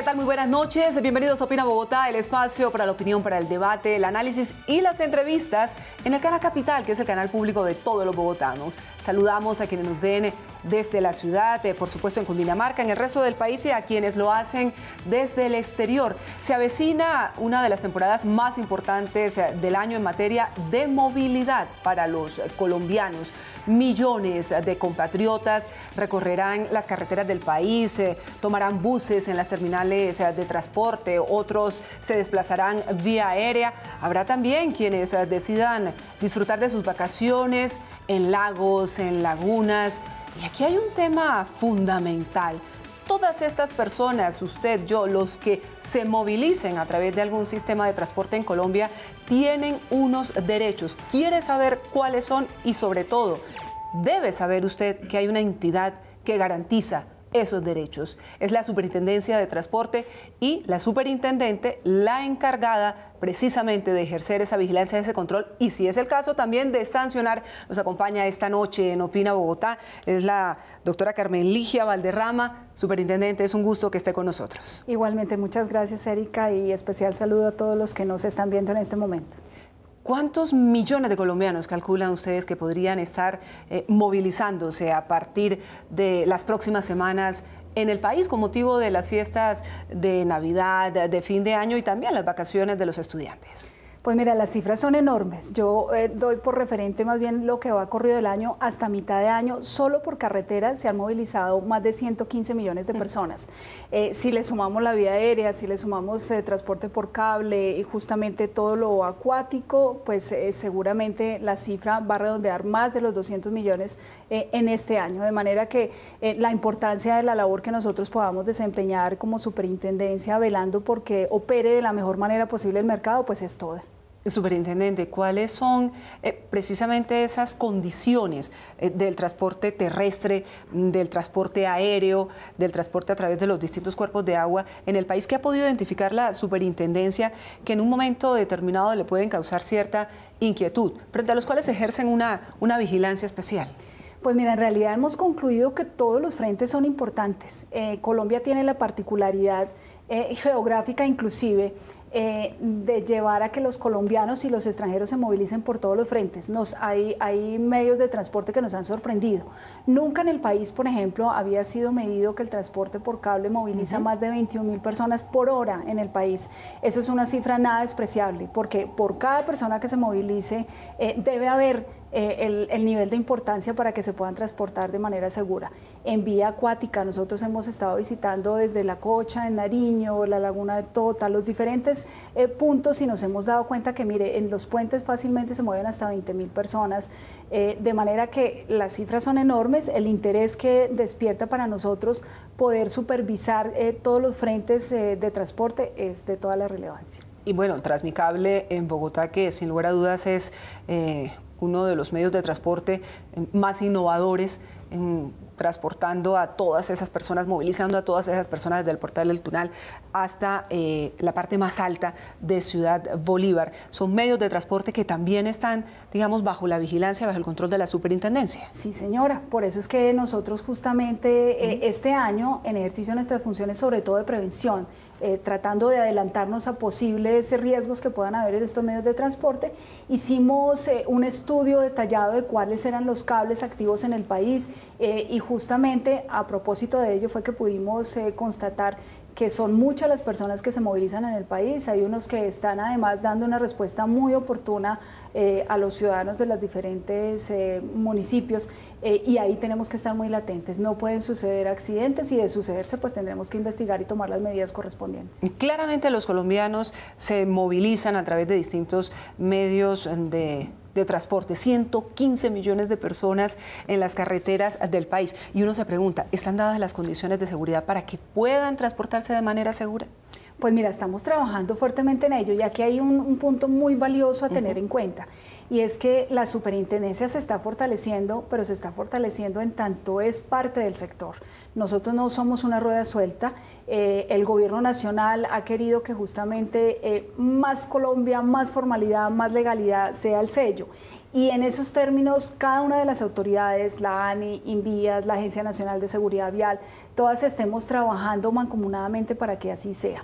tal? Muy buenas noches. Bienvenidos a Opina Bogotá, el espacio para la opinión, para el debate, el análisis y las entrevistas en el Canal Capital, que es el canal público de todos los bogotanos. Saludamos a quienes nos ven desde la ciudad, por supuesto en Cundinamarca, en el resto del país y a quienes lo hacen desde el exterior. Se avecina una de las temporadas más importantes del año en materia de movilidad para los colombianos. Millones de compatriotas recorrerán las carreteras del país, tomarán buses en las terminales de transporte, otros se desplazarán vía aérea. Habrá también quienes decidan disfrutar de sus vacaciones en lagos, en lagunas. Y aquí hay un tema fundamental. Todas estas personas, usted, yo, los que se movilicen a través de algún sistema de transporte en Colombia, tienen unos derechos. ¿Quiere saber cuáles son? Y sobre todo, debe saber usted que hay una entidad que garantiza esos derechos. Es la Superintendencia de Transporte y la superintendente la encargada precisamente de ejercer esa vigilancia, ese control y, si es el caso, también de sancionar. Nos acompaña esta noche en Opina Bogotá, es la doctora Carmen Ligia Valderrama. Superintendente, es un gusto que esté con nosotros. Igualmente, muchas gracias, Erika, y especial saludo a todos los que nos están viendo en este momento. ¿Cuántos millones de colombianos calculan ustedes que podrían estar movilizándose a partir de las próximas semanas en el país con motivo de las fiestas de Navidad, de fin de año y también las vacaciones de los estudiantes? Pues mira, las cifras son enormes. Yo doy por referente más bien lo que va corrido del año hasta mitad de año. Solo por carretera se han movilizado más de 115 millones de personas. Si le sumamos la vía aérea, si le sumamos transporte por cable y justamente todo lo acuático, pues seguramente la cifra va a redondear más de los 200 millones en este año. De manera que la importancia de la labor que nosotros podamos desempeñar como superintendencia, velando porque opere de la mejor manera posible el mercado, pues es toda. Superintendente, ¿cuáles son precisamente esas condiciones del transporte terrestre, del transporte aéreo, del transporte a través de los distintos cuerpos de agua en el país que ha podido identificar la superintendencia que en un momento determinado le pueden causar cierta inquietud, frente a los cuales ejercen una vigilancia especial? Pues mira, en realidad hemos concluido que todos los frentes son importantes. Colombia tiene la particularidad geográfica inclusive de llevar a que los colombianos y los extranjeros se movilicen por todos los frentes. Hay medios de transporte que nos han sorprendido. Nunca en el país, por ejemplo, había sido medido que el transporte por cable moviliza más de 21.000 personas por hora en el país. Eso es una cifra nada despreciable, porque por cada persona que se movilice debe haber el nivel de importancia para que se puedan transportar de manera segura. En vía acuática nosotros hemos estado visitando desde La Cocha, en Nariño, la Laguna de Tota, los diferentes puntos y nos hemos dado cuenta que mire, en los puentes fácilmente se mueven hasta 20.000 personas, de manera que las cifras son enormes. El interés que despierta para nosotros poder supervisar todos los frentes de transporte es de toda la relevancia. Y bueno, Transmicable en Bogotá, que sin lugar a dudas es uno de los medios de transporte más innovadores transportando a todas esas personas, movilizando a todas esas personas desde el Portal del Tunal hasta la parte más alta de Ciudad Bolívar. Son medios de transporte que también están, digamos, bajo la vigilancia, bajo el control de la superintendencia. Sí, señora. Por eso es que nosotros justamente este año, en ejercicio de nuestras funciones, sobre todo de prevención, tratando de adelantarnos a posibles riesgos que puedan haber en estos medios de transporte, hicimos un estudio detallado de cuáles eran los cables activos en el país y justamente a propósito de ello fue que pudimos constatar que son muchas las personas que se movilizan en el país. Hay unos que están además dando una respuesta muy oportuna a los ciudadanos de los diferentes municipios y ahí tenemos que estar muy latentes. No pueden suceder accidentes y de sucederse pues tendremos que investigar y tomar las medidas correspondientes. Claramente los colombianos se movilizan a través de distintos medios de transporte, 115 millones de personas en las carreteras del país. Y uno se pregunta, ¿están dadas las condiciones de seguridad para que puedan transportarse de manera segura? Pues mira, estamos trabajando fuertemente en ello y aquí hay un punto muy valioso a tener en cuenta. y es que la superintendencia se está fortaleciendo, pero se está fortaleciendo en tanto es parte del sector. Nosotros no somos una rueda suelta. El gobierno nacional ha querido que justamente más Colombia, más formalidad, más legalidad sea el sello. Y en esos términos, cada una de las autoridades, la ANI, Invías, la Agencia Nacional de Seguridad Vial, todas estemos trabajando mancomunadamente para que así sea.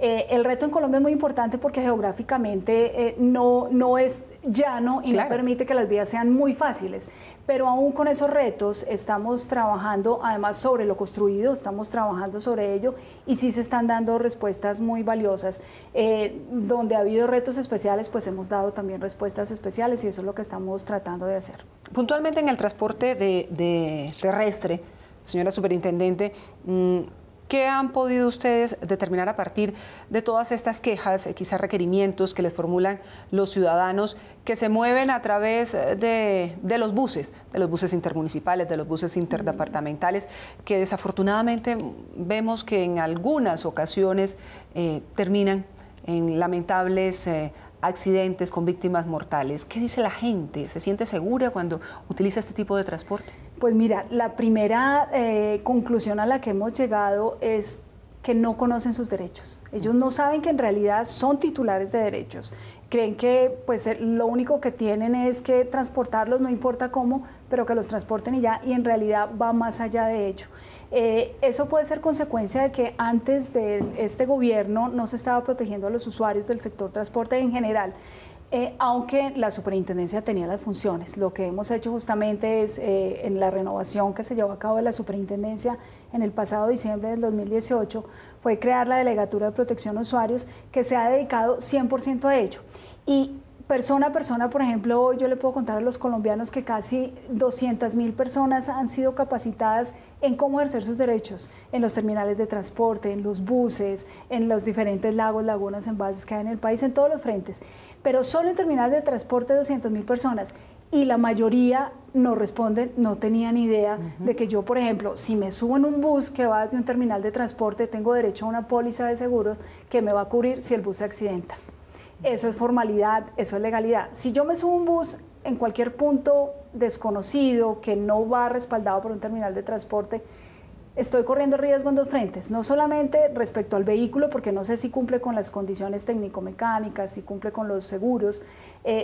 El reto en Colombia es muy importante porque geográficamente no es llano y no permite que las vías sean muy fáciles, pero aún con esos retos estamos trabajando además sobre lo construido, estamos trabajando sobre ello y sí se están dando respuestas muy valiosas. Donde ha habido retos especiales, pues hemos dado también respuestas especiales y eso es lo que estamos tratando de hacer. Puntualmente en el transporte de terrestre, señora superintendente, ¿qué han podido ustedes determinar a partir de todas estas quejas, quizás requerimientos que les formulan los ciudadanos que se mueven a través de los buses intermunicipales, de los buses interdepartamentales, que desafortunadamente vemos que en algunas ocasiones terminan en lamentables accidentes con víctimas mortales? ¿Qué dice la gente? ¿Se siente segura cuando utiliza este tipo de transporte? Pues mira, la primera conclusión a la que hemos llegado es que no conocen sus derechos. Ellos no saben que en realidad son titulares de derechos. Creen que pues, lo único que tienen es que transportarlos, no importa cómo, pero que los transporten y ya, y en realidad va más allá de ello. Eso puede ser consecuencia de que antes de este gobierno no se estaba protegiendo a los usuarios del sector transporte en general. Aunque la superintendencia tenía las funciones. Lo que hemos hecho justamente es, en la renovación que se llevó a cabo de la superintendencia en el pasado diciembre del 2018, fue crear la Delegatura de Protección a Usuarios que se ha dedicado 100% a ello. Y persona a persona, por ejemplo, hoy yo le puedo contar a los colombianos que casi 200.000 personas han sido capacitadas en cómo ejercer sus derechos en los terminales de transporte, en los buses, en los diferentes lagos, lagunas, embalses que hay en el país, en todos los frentes. Pero solo en terminales de transporte 200.000 personas y la mayoría no responden, no tenían idea de que yo, por ejemplo, si me subo en un bus que va desde un terminal de transporte, tengo derecho a una póliza de seguro que me va a cubrir si el bus se accidenta. Eso es formalidad, eso es legalidad. Si yo me subo a un bus en cualquier punto desconocido, que no va respaldado por un terminal de transporte, estoy corriendo riesgo en dos frentes, no solamente respecto al vehículo, porque no sé si cumple con las condiciones técnico-mecánicas, si cumple con los seguros,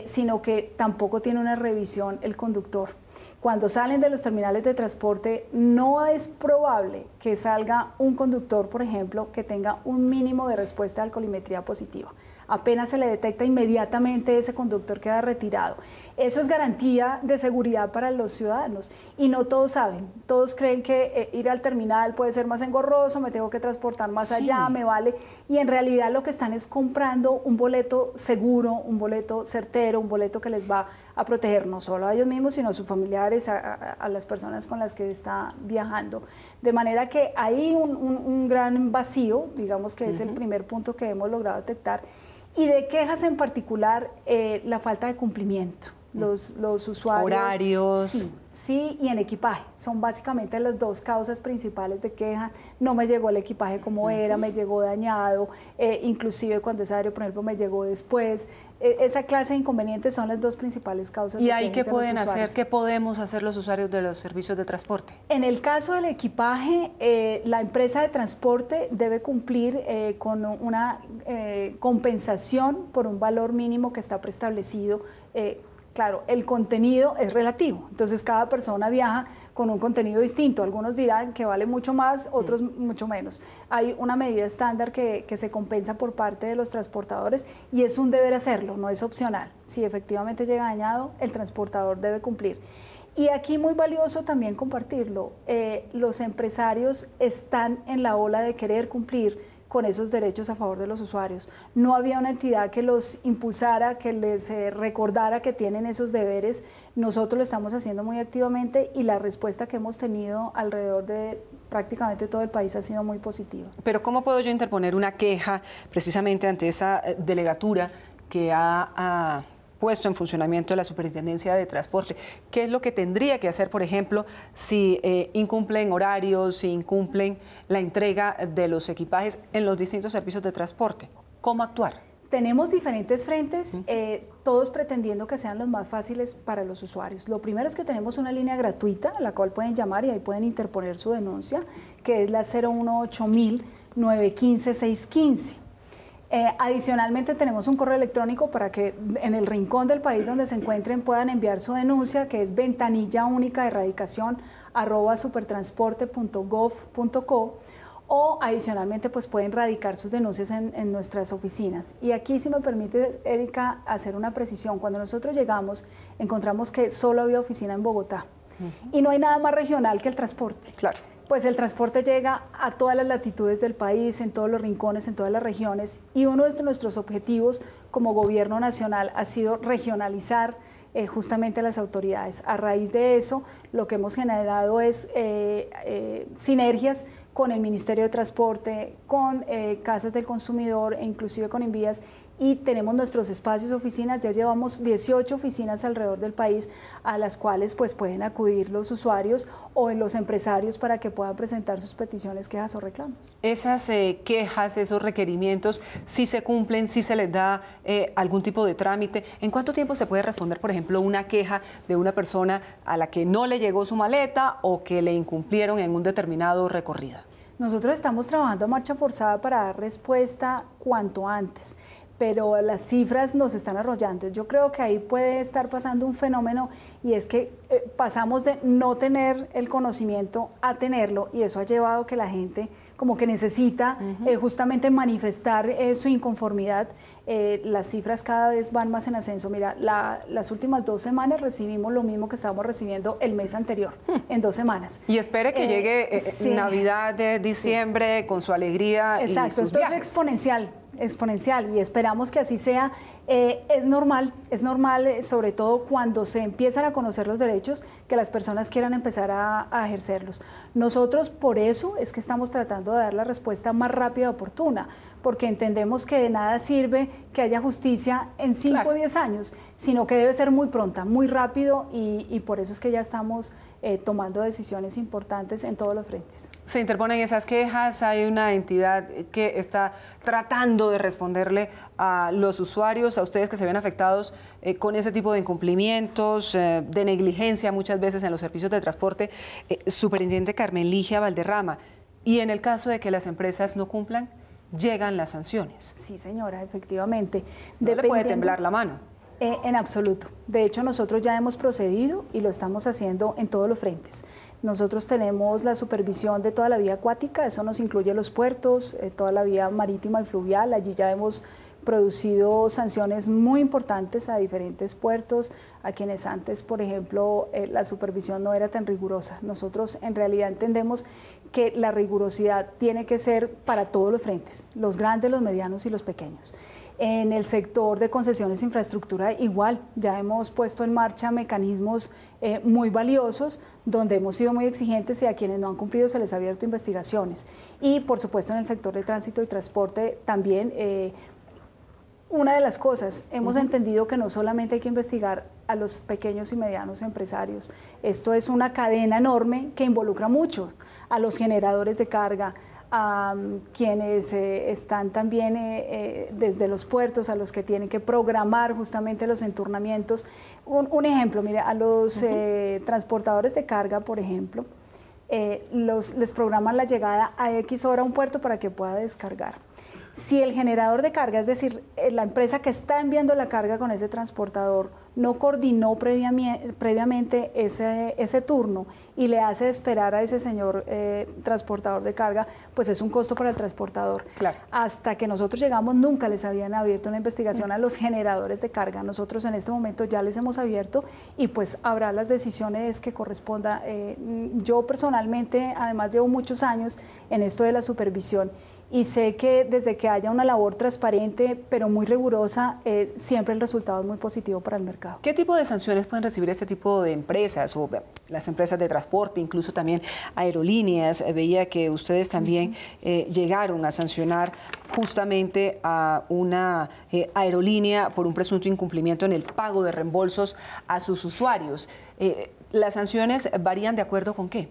sino que tampoco tiene una revisión el conductor. Cuando salen de los terminales de transporte, no es probable que salga un conductor, por ejemplo, que tenga un mínimo de respuesta de alcoholimetría positiva. Apenas se le detecta, inmediatamente ese conductor queda retirado. Eso es garantía de seguridad para los ciudadanos y no todos saben. Todos creen que ir al terminal puede ser más engorroso, me tengo que transportar más allá, me vale. Y en realidad lo que están es comprando un boleto seguro, un boleto certero, un boleto que les va a proteger no solo a ellos mismos, sino a sus familiares, a las personas con las que está viajando. De manera que hay un gran vacío, digamos que es el primer punto que hemos logrado detectar. Y de quejas en particular, la falta de cumplimiento. Los usuarios... Horarios. Sí, y en equipaje. Son básicamente las dos causas principales de queja. No me llegó el equipaje como era, me llegó dañado, inclusive cuando es aéreo, por ejemplo, me llegó después. Esa clase de inconvenientes son las dos principales causas de queja. ¿Y ahí qué pueden hacer? ¿Qué podemos hacer los usuarios de los servicios de transporte? En el caso del equipaje, la empresa de transporte debe cumplir con una compensación por un valor mínimo que está preestablecido. Claro, el contenido es relativo, entonces cada persona viaja con un contenido distinto. Algunos dirán que vale mucho más, otros mucho menos. Hay una medida estándar que se compensa por parte de los transportadores y es un deber hacerlo, no es opcional. Si efectivamente llega dañado, el transportador debe cumplir. Y aquí muy valioso también compartirlo, los empresarios están en la ola de querer cumplir con esos derechos a favor de los usuarios. No había una entidad que los impulsara, que les recordara que tienen esos deberes. Nosotros lo estamos haciendo muy activamente y la respuesta que hemos tenido alrededor de prácticamente todo el país ha sido muy positiva. Pero ¿cómo puedo yo interponer una queja precisamente ante esa delegatura que ha puesto en funcionamiento la Superintendencia de Transporte? ¿Qué es lo que tendría que hacer, por ejemplo, si incumplen horarios, si incumplen la entrega de los equipajes en los distintos servicios de transporte? ¿Cómo actuar? Tenemos diferentes frentes, todos pretendiendo que sean los más fáciles para los usuarios. Lo primero es que tenemos una línea gratuita a la cual pueden llamar y ahí pueden interponer su denuncia, que es la 018-915-615. Adicionalmente tenemos un correo electrónico para que en el rincón del país donde se encuentren puedan enviar su denuncia, que es ventanilla-única-de-erradicación@supertransporte.gov.co, o adicionalmente pues pueden radicar sus denuncias en nuestras oficinas. Y aquí, si me permite, Erika, hacer una precisión. Cuando nosotros llegamos, encontramos que solo había oficina en Bogotá. Y no hay nada más regional que el transporte. Claro. Pues el transporte llega a todas las latitudes del país, en todos los rincones, en todas las regiones, y uno de nuestros objetivos como gobierno nacional ha sido regionalizar justamente las autoridades. A raíz de eso, lo que hemos generado es sinergias con el Ministerio de Transporte, con Casas del Consumidor e inclusive con Invías, y tenemos nuestros espacios, oficinas. Ya llevamos 18 oficinas alrededor del país a las cuales pues pueden acudir los usuarios o los empresarios para que puedan presentar sus peticiones, quejas o reclamos. Esas quejas, esos requerimientos, si se cumplen, si se les da algún tipo de trámite, ¿en cuánto tiempo se puede responder, por ejemplo, una queja de una persona a la que no le llegó su maleta o que le incumplieron en un determinado recorrido? Nosotros estamos trabajando a marcha forzada para dar respuesta cuanto antes, pero las cifras nos están arrollando. Yo creo que ahí puede estar pasando un fenómeno, y es que pasamos de no tener el conocimiento a tenerlo, y eso ha llevado que la gente como que necesita justamente manifestar su inconformidad. Las cifras cada vez van más en ascenso. Mira, las últimas 2 semanas recibimos lo mismo que estábamos recibiendo el mes anterior, en 2 semanas. Y espere que llegue sí, Navidad, diciembre, con su alegría. Exacto, y sus esto viajes. es exponencial, y esperamos que así sea. Es normal, sobre todo cuando se empiezan a conocer los derechos, que las personas quieran empezar a ejercerlos. Nosotros por eso es que estamos tratando de dar la respuesta más rápida y oportuna, porque entendemos que de nada sirve que haya justicia en 5 o 10 años, sino que debe ser muy pronta, muy rápido, y por eso es que ya estamos tomando decisiones importantes en todos los frentes. Se interponen esas quejas, hay una entidad que está tratando de responderle a los usuarios, a ustedes que se ven afectados con ese tipo de incumplimientos, de negligencia muchas veces en los servicios de transporte. Superintendente Carmen Ligia Valderrama, y en el caso de que las empresas no cumplan, llegan las sanciones. Sí, señora, efectivamente. No le puede temblar la mano. En absoluto. De hecho, nosotros ya hemos procedido y lo estamos haciendo en todos los frentes. Nosotros tenemos la supervisión de toda la vía acuática, eso nos incluye los puertos, toda la vía marítima y fluvial. Allí ya hemos producido sanciones muy importantes a diferentes puertos, a quienes antes, por ejemplo, la supervisión no era tan rigurosa. Nosotros en realidad entendemos que la rigurosidad tiene que ser para todos los frentes, los grandes, los medianos y los pequeños. En el sector de concesiones de infraestructura igual, ya hemos puesto en marcha mecanismos muy valiosos, donde hemos sido muy exigentes, y a quienes no han cumplido se les ha abierto investigaciones. Y por supuesto en el sector de tránsito y transporte también. Una de las cosas, hemos entendido que no solamente hay que investigar a los pequeños y medianos empresarios, esto es una cadena enorme que involucra mucho a los generadores de carga, a quienes están también desde los puertos, a los que tienen que programar justamente los enturnamientos. Un ejemplo, mire, a los transportadores de carga, por ejemplo, les programan la llegada a X hora a un puerto para que pueda descargar. Si el generador de carga, es decir, la empresa que está enviando la carga con ese transportador, no coordinó previamente ese turno y le hace esperar a ese señor transportador de carga, pues es un costo para el transportador. Claro. Hasta que nosotros llegamos nunca les habían abierto una investigación a los generadores de carga. Nosotros en este momento ya les hemos abierto, y pues habrá las decisiones que corresponda. Yo personalmente, además, llevo muchos años en esto de la supervisión, y sé que desde que haya una labor transparente pero muy rigurosa, siempre el resultado es muy positivo para el mercado. ¿Qué tipo de sanciones pueden recibir este tipo de empresas, o las empresas de transporte, incluso también aerolíneas? Veía que ustedes también llegaron a sancionar justamente a una aerolínea por un presunto incumplimiento en el pago de reembolsos a sus usuarios. ¿Las sanciones varían de acuerdo con qué?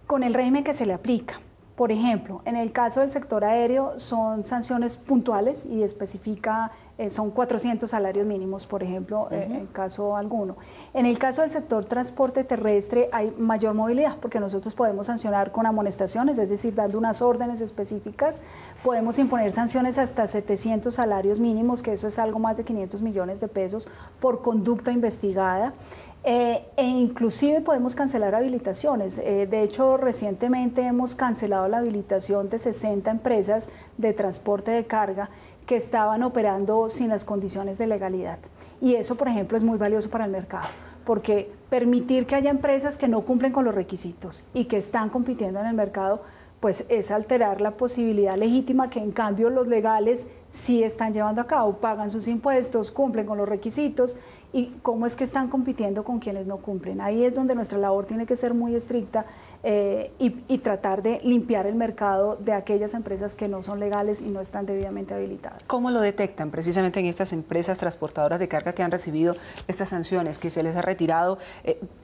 Con el régimen que se le aplica. Por ejemplo, en el caso del sector aéreo son sanciones puntuales y especifica, son 400 salarios mínimos, por ejemplo, en caso alguno. En el caso del sector transporte terrestre hay mayor movilidad, porque nosotros podemos sancionar con amonestaciones, es decir, dando unas órdenes específicas, podemos imponer sanciones hasta 700 salarios mínimos, que eso es algo más de 500 millones de pesos por conducta investigada. E inclusive podemos cancelar habilitaciones. De hecho, recientemente hemos cancelado la habilitación de 60 empresas de transporte de carga que estaban operando sin las condiciones de legalidad. Y eso, por ejemplo, es muy valioso para el mercado, porque permitir que haya empresas que no cumplen con los requisitos y que están compitiendo en el mercado, pues es alterar la posibilidad legítima que en cambio los legales sí están llevando a cabo, pagan sus impuestos, cumplen con los requisitos, y cómo es que están compitiendo con quienes no cumplen. Ahí es donde nuestra labor tiene que ser muy estricta y tratar de limpiar el mercado de aquellas empresas que no son legales y no están debidamente habilitadas. ¿Cómo lo detectan precisamente en estas empresas transportadoras de carga que han recibido estas sanciones, que se les ha retirado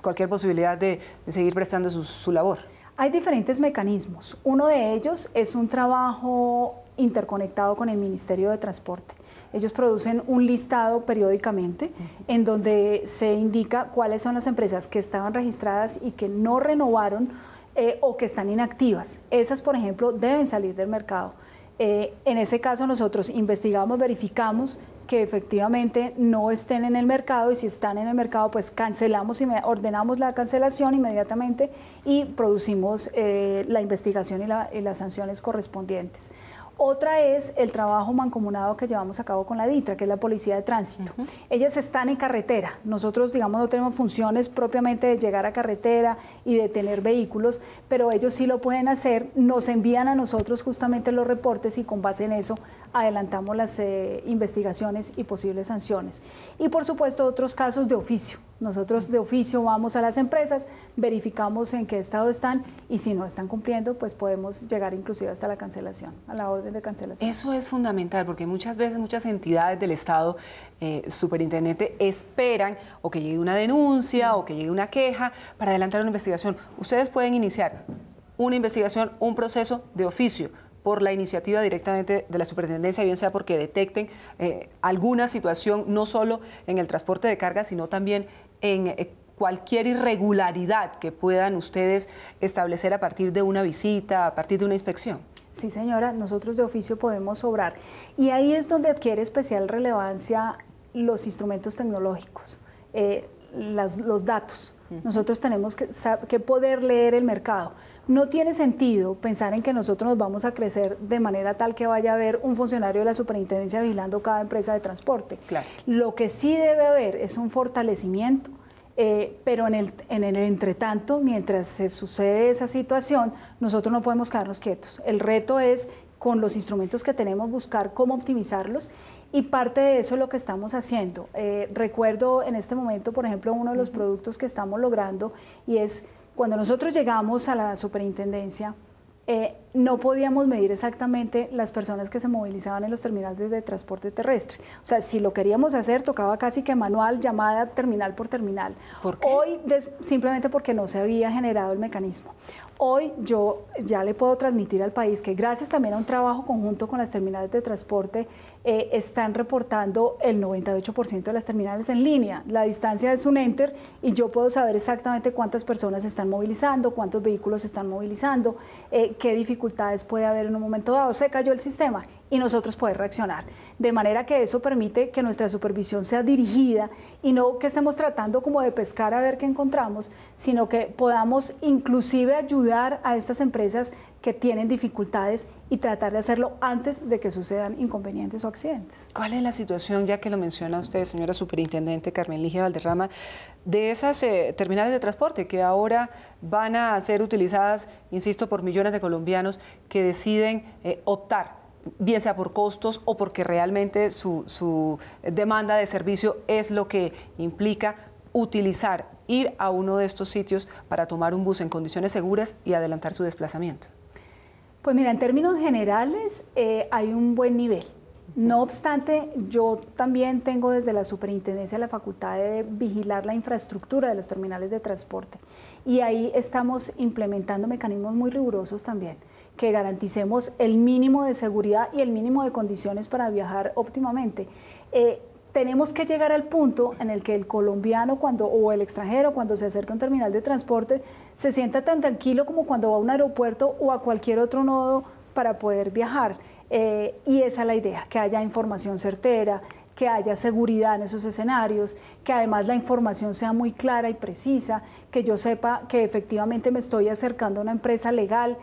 cualquier posibilidad de seguir prestando su labor? Hay diferentes mecanismos. Uno de ellos es un trabajo interconectado con el Ministerio de Transporte. Ellos producen un listado periódicamente en donde se indica cuáles son las empresas que estaban registradas y que no renovaron o que están inactivas. Esas, por ejemplo, deben salir del mercado. En ese caso nosotros investigamos, verificamos que efectivamente no estén en el mercado, y si están en el mercado pues cancelamos y ordenamos la cancelación inmediatamente y producimos la investigación y las sanciones correspondientes. Otra es el trabajo mancomunado que llevamos a cabo con la DITRA, que es la Policía de Tránsito. Ellas están en carretera. Nosotros, digamos, no tenemos funciones propiamente de llegar a carretera y de tener vehículos, pero ellos sí lo pueden hacer. Nos envían a nosotros justamente los reportes y con base en eso adelantamos las investigaciones y posibles sanciones. Y por supuesto otros casos de oficio. Nosotros de oficio vamos a las empresas, verificamos en qué estado están y si no están cumpliendo, pues podemos llegar inclusive hasta la cancelación, a la orden de cancelación. Eso es fundamental porque muchas veces muchas entidades del Estado, superintendente, esperan o que llegue una denuncia o que llegue una queja para adelantar una investigación. Ustedes pueden iniciar una investigación, un proceso de oficio por la iniciativa directamente de la superintendencia, bien sea porque detecten alguna situación, no solo en el transporte de carga, sino también en cualquier irregularidad que puedan ustedes establecer a partir de una visita, a partir de una inspección. Sí, señora, nosotros de oficio podemos obrar. Y ahí es donde adquiere especial relevancia los instrumentos tecnológicos, los datos. Nosotros tenemos que poder leer el mercado. No tiene sentido pensar en que nosotros nos vamos a crecer de manera tal que vaya a haber un funcionario de la superintendencia vigilando cada empresa de transporte. Claro. Lo que sí debe haber es un fortalecimiento, pero en el entretanto, mientras se sucede esa situación, nosotros no podemos quedarnos quietos. El reto es, con los instrumentos que tenemos, buscar cómo optimizarlos, y parte de eso es lo que estamos haciendo. Recuerdo en este momento, por ejemplo, uno de los productos que estamos logrando, y es cuando nosotros llegamos a la superintendencia, no podíamos medir exactamente las personas que se movilizaban en los terminales de transporte terrestre. O sea, si lo queríamos hacer, tocaba casi que manual, llamada terminal por terminal. ¿Por qué? Hoy, simplemente porque no se había generado el mecanismo. Hoy yo ya le puedo transmitir al país que gracias también a un trabajo conjunto con las terminales de transporte, están reportando el 98% de las terminales en línea. La distancia es un enter y yo puedo saber exactamente cuántas personas están movilizando, cuántos vehículos están movilizando, qué dificultades puede haber en un momento dado. Se cayó el sistema y nosotros poder reaccionar. De manera que eso permite que nuestra supervisión sea dirigida y no que estemos tratando como de pescar a ver qué encontramos, sino que podamos inclusive ayudar a estas empresas que tienen dificultades y tratar de hacerlo antes de que sucedan inconvenientes o accidentes. ¿Cuál es la situación, ya que lo menciona usted, señora superintendente Carmen Ligia Valderrama, de esas terminales de transporte que ahora van a ser utilizadas, insisto, por millones de colombianos que deciden optar, bien sea por costos o porque realmente su demanda de servicio es lo que implica ir a uno de estos sitios para tomar un bus en condiciones seguras y adelantar su desplazamiento? Pues mira, en términos generales hay un buen nivel. No obstante, yo también tengo desde la superintendencia la facultad de vigilar la infraestructura de los terminales de transporte y ahí estamos implementando mecanismos muy rigurosos también, que garanticemos el mínimo de seguridad y el mínimo de condiciones para viajar óptimamente. Tenemos que llegar al punto en el que el colombiano o el extranjero cuando se acerca a un terminal de transporte se sienta tan tranquilo como cuando va a un aeropuerto o a cualquier otro nodo para poder viajar. Y esa es la idea, que haya información certera, que haya seguridad en esos escenarios, que además la información sea muy clara y precisa, que yo sepa que efectivamente me estoy acercando a una empresa legal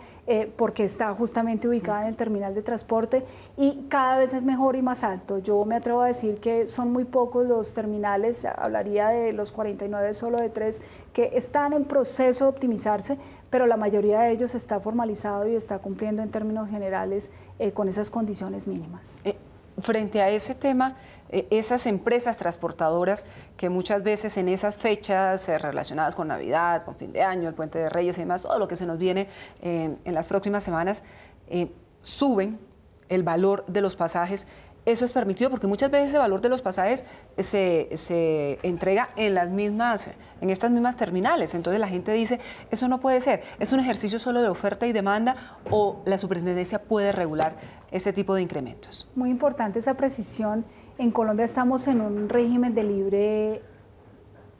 porque está justamente ubicada en el terminal de transporte y cada vez es mejor y más alto. Yo me atrevo a decir que son muy pocos los terminales, hablaría de los 49, solo de 3, que están en proceso de optimizarse, pero la mayoría de ellos está formalizado y está cumpliendo en términos generales con esas condiciones mínimas. Frente a ese tema, esas empresas transportadoras que muchas veces en esas fechas relacionadas con Navidad, con fin de año, el Puente de Reyes y demás, todo lo que se nos viene en las próximas semanas, suben el valor de los pasajes. Eso es permitido porque muchas veces el valor de los pasajes se entrega en estas mismas terminales. Entonces la gente dice, eso no puede ser, es un ejercicio solo de oferta y demanda o la superintendencia puede regular ese tipo de incrementos. Muy importante esa precisión. En Colombia estamos en un régimen de libre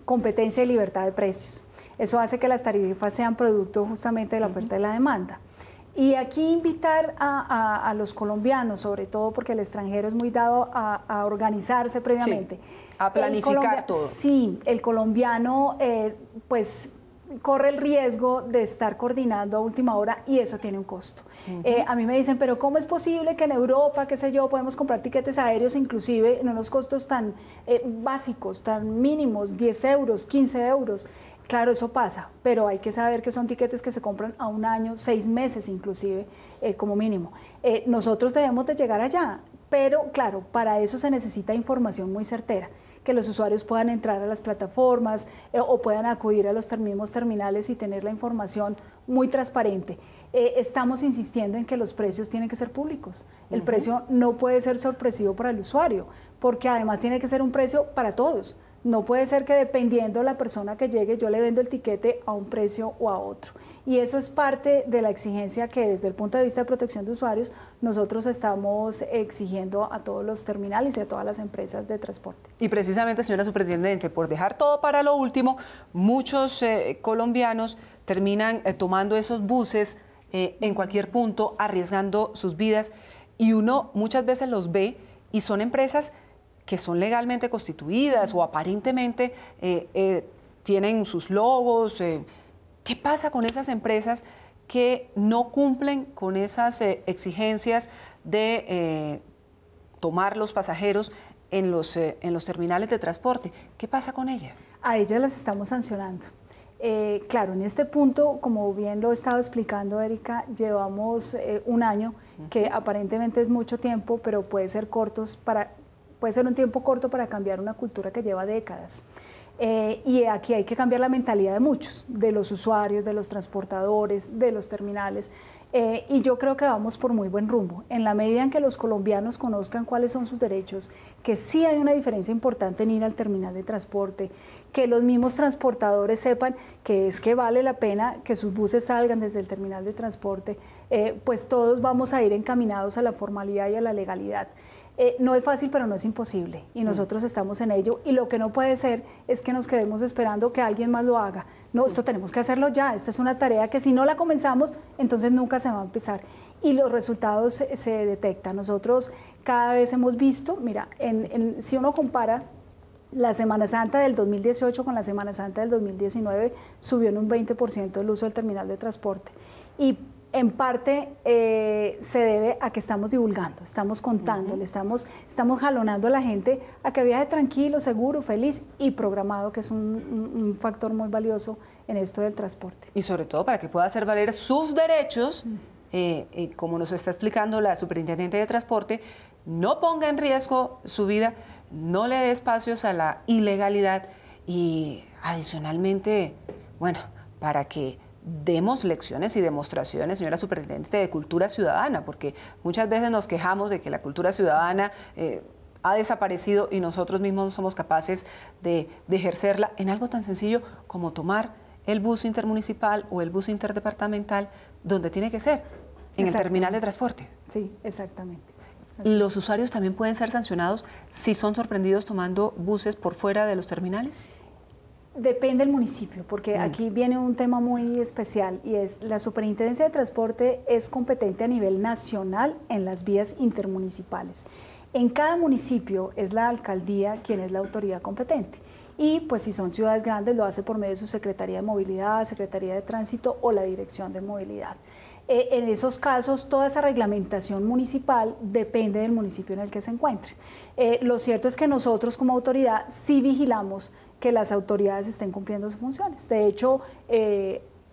competencia y libertad de precios. Eso hace que las tarifas sean producto justamente de la oferta y la demanda. Y aquí invitar a los colombianos, sobre todo porque el extranjero es muy dado a organizarse previamente. Sí, a planificar todo. Sí, el colombiano pues corre el riesgo de estar coordinando a última hora y eso tiene un costo. A mí me dicen, pero ¿cómo es posible que en Europa, qué sé yo, podemos comprar tiquetes aéreos inclusive en unos costos tan básicos, tan mínimos, 10 euros, 15 euros? Claro, eso pasa, pero hay que saber que son tiquetes que se compran a un año, 6 meses inclusive, como mínimo. Nosotros debemos de llegar allá, pero claro, para eso se necesita información muy certera, que los usuarios puedan entrar a las plataformas o puedan acudir a los mismos terminales y tener la información muy transparente. Estamos insistiendo en que los precios tienen que ser públicos. El precio no puede ser sorpresivo para el usuario, porque además tiene que ser un precio para todos. No puede ser que dependiendo de la persona que llegue, yo le vendo el tiquete a un precio o a otro. Y eso es parte de la exigencia que desde el punto de vista de protección de usuarios nosotros estamos exigiendo a todos los terminales y a todas las empresas de transporte. Y precisamente, señora superintendente, por dejar todo para lo último, muchos colombianos terminan tomando esos buses en cualquier punto, arriesgando sus vidas, y uno muchas veces los ve y son empresas que son legalmente constituidas o aparentemente tienen sus logos. ¿Qué pasa con esas empresas que no cumplen con esas exigencias de tomar los pasajeros en los terminales de transporte? ¿Qué pasa con ellas? A ellas las estamos sancionando. Claro, en este punto, como bien lo estaba explicando Erika, llevamos un año, que aparentemente es mucho tiempo, pero puede ser un tiempo corto para cambiar una cultura que lleva décadas. Y aquí hay que cambiar la mentalidad de muchos, de los usuarios, de los transportadores, de los terminales. Y yo creo que vamos por muy buen rumbo. En la medida en que los colombianos conozcan cuáles son sus derechos, que sí hay una diferencia importante en ir al terminal de transporte, que los mismos transportadores sepan que es que vale la pena que sus buses salgan desde el terminal de transporte, pues todos vamos a ir encaminados a la formalidad y a la legalidad. No es fácil, pero no es imposible, y nosotros estamos en ello, y lo que no puede ser es que nos quedemos esperando que alguien más lo haga. No, esto tenemos que hacerlo ya, esta es una tarea que si no la comenzamos, entonces nunca se va a empezar, y los resultados se detectan. Nosotros cada vez hemos visto, mira, si uno compara la Semana Santa del 2018 con la Semana Santa del 2019, subió en un 20% el uso del terminal de transporte, y en parte se debe a que estamos divulgando, estamos contando, estamos jalonando a la gente a que viaje tranquilo, seguro, feliz y programado, que es un factor muy valioso en esto del transporte. Y sobre todo para que pueda hacer valer sus derechos, como nos está explicando la superintendente de transporte, no ponga en riesgo su vida, no le dé espacios a la ilegalidad y adicionalmente, bueno, para que demos lecciones y demostraciones, señora superintendente, de cultura ciudadana, porque muchas veces nos quejamos de que la cultura ciudadana ha desaparecido y nosotros mismos no somos capaces de ejercerla en algo tan sencillo como tomar el bus intermunicipal o el bus interdepartamental donde tiene que ser, en el terminal de transporte. Sí, exactamente. ¿Los usuarios también pueden ser sancionados si son sorprendidos tomando buses por fuera de los terminales? Depende del municipio, porque aquí viene un tema muy especial y es la Superintendencia de Transporte es competente a nivel nacional en las vías intermunicipales. En cada municipio es la alcaldía quien es la autoridad competente y pues si son ciudades grandes lo hace por medio de su Secretaría de Movilidad, Secretaría de Tránsito o la Dirección de Movilidad. En esos casos, toda esa reglamentación municipal depende del municipio en el que se encuentre. Lo cierto es que nosotros como autoridad sí vigilamos que las autoridades estén cumpliendo sus funciones. De hecho,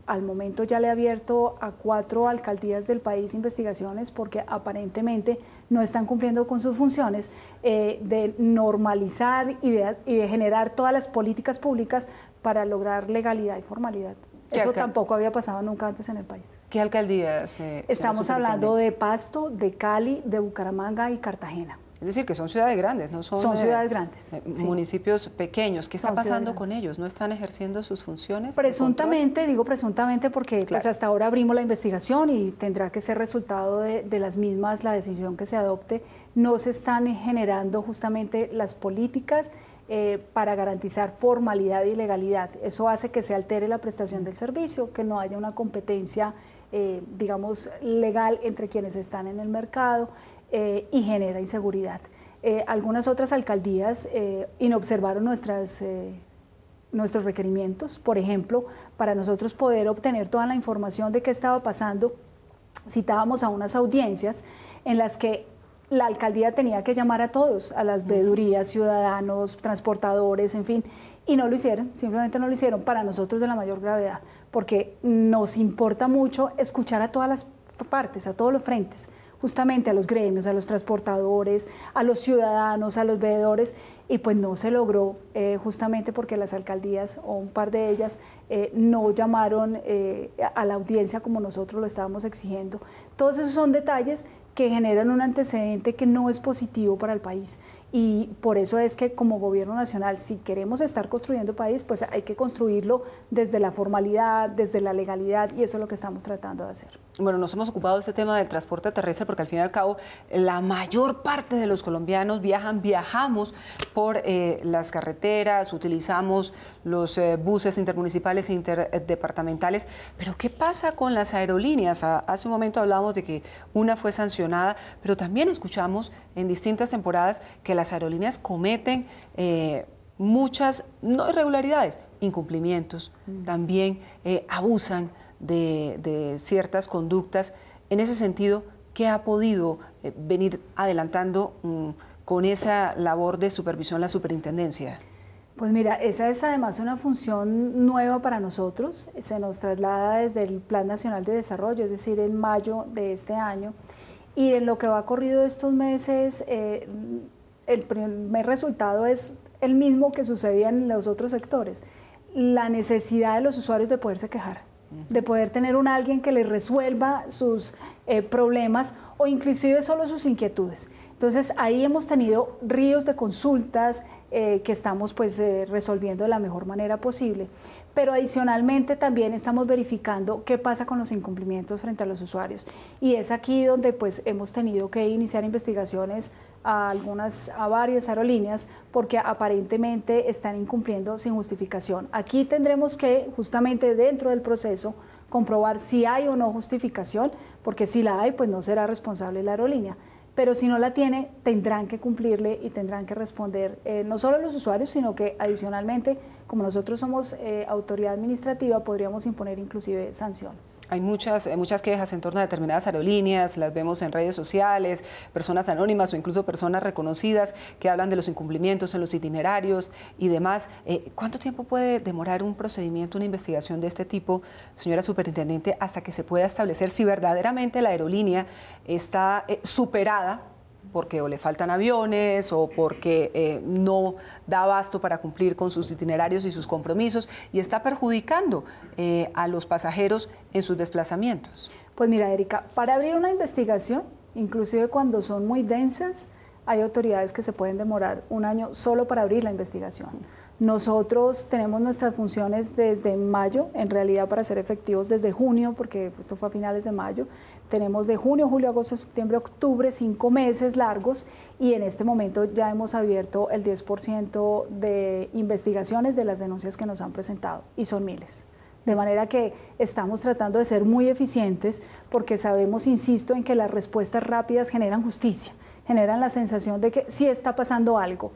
al momento ya le he abierto a 4 alcaldías del país investigaciones porque aparentemente no están cumpliendo con sus funciones de normalizar y de generar todas las políticas públicas para lograr legalidad y formalidad. Eso tampoco había pasado nunca antes en el país. ¿Qué alcaldías? Estamos hablando de Pasto, de Cali, de Bucaramanga y Cartagena. Es decir, que son ciudades grandes, no son, ciudades grandes, municipios pequeños. ¿Qué está pasando con ellos? ¿No están ejerciendo sus funciones? Presuntamente, digo presuntamente porque pues hasta ahora abrimos la investigación y tendrá que ser resultado de las mismas la decisión que se adopte. No se están generando justamente las políticas para garantizar formalidad y legalidad. Eso hace que se altere la prestación del servicio, que no haya una competencia, digamos, legal entre quienes están en el mercado y genera inseguridad. Algunas otras alcaldías inobservaron nuestros requerimientos. Por ejemplo, para nosotros poder obtener toda la información de qué estaba pasando, citábamos a unas audiencias en las que la alcaldía tenía que llamar a todos, a las veedurías, ciudadanos, transportadores, en fin, y no lo hicieron, simplemente no lo hicieron, para nosotros de la mayor gravedad, porque nos importa mucho escuchar a todas las partes, a todos los frentes, justamente a los gremios, a los transportadores, a los ciudadanos, a los veedores, y pues no se logró justamente porque las alcaldías o un par de ellas no llamaron a la audiencia como nosotros lo estábamos exigiendo. Todos esos son detalles que generan un antecedente que no es positivo para el país y por eso es que como gobierno nacional, si queremos estar construyendo país, pues hay que construirlo desde la formalidad, desde la legalidad y eso es lo que estamos tratando de hacer. Bueno, nos hemos ocupado de este tema del transporte terrestre porque al fin y al cabo la mayor parte de los colombianos viajamos por las carreteras, utilizamos los buses intermunicipales e interdepartamentales, pero ¿qué pasa con las aerolíneas? Hace un momento hablábamos de que una fue sancionada, pero también escuchamos en distintas temporadas que las aerolíneas cometen muchas, no irregularidades, incumplimientos, también abusan de ciertas conductas. En ese sentido, ¿qué ha podido venir adelantando con esa labor de supervisión la superintendencia? Pues mira, esa es además una función nueva para nosotros, se nos traslada desde el Plan Nacional de Desarrollo, es decir, en mayo de este año, y en lo que va corrido estos meses, el primer resultado es el mismo que sucedía en los otros sectores, la necesidad de los usuarios de poderse quejar, de poder tener un alguien que les resuelva sus problemas o inclusive solo sus inquietudes. Entonces ahí hemos tenido ríos de consultas que estamos pues resolviendo de la mejor manera posible, pero adicionalmente también estamos verificando qué pasa con los incumplimientos frente a los usuarios y es aquí donde pues hemos tenido que iniciar investigaciones a varias aerolíneas porque aparentemente están incumpliendo sin justificación. Aquí tendremos que justamente dentro del proceso comprobar si hay o no justificación, porque si la hay pues no será responsable la aerolínea. Pero si no la tiene, tendrán que cumplirle y tendrán que responder no solo los usuarios, sino que adicionalmente, como nosotros somos autoridad administrativa, podríamos imponer inclusive sanciones. Hay muchas quejas en torno a determinadas aerolíneas, las vemos en redes sociales, personas anónimas o incluso personas reconocidas que hablan de los incumplimientos en los itinerarios y demás. ¿Cuánto tiempo puede demorar un procedimiento, una investigación de este tipo, señora superintendente, hasta que se pueda establecer si verdaderamente la aerolínea está superada porque o le faltan aviones o porque no da abasto para cumplir con sus itinerarios y sus compromisos y está perjudicando a los pasajeros en sus desplazamientos? Pues mira, Erika, para abrir una investigación, inclusive cuando son muy densas, hay autoridades que se pueden demorar un año solo para abrir la investigación. Nosotros tenemos nuestras funciones desde mayo, en realidad para ser efectivos desde junio, porque esto fue a finales de mayo. Tenemos de junio, julio, agosto, septiembre, octubre, 5 meses largos, y en este momento ya hemos abierto el 10% de investigaciones de las denuncias que nos han presentado, y son miles. De manera que estamos tratando de ser muy eficientes porque sabemos, insisto, en que las respuestas rápidas generan justicia, generan la sensación de que sí está pasando algo.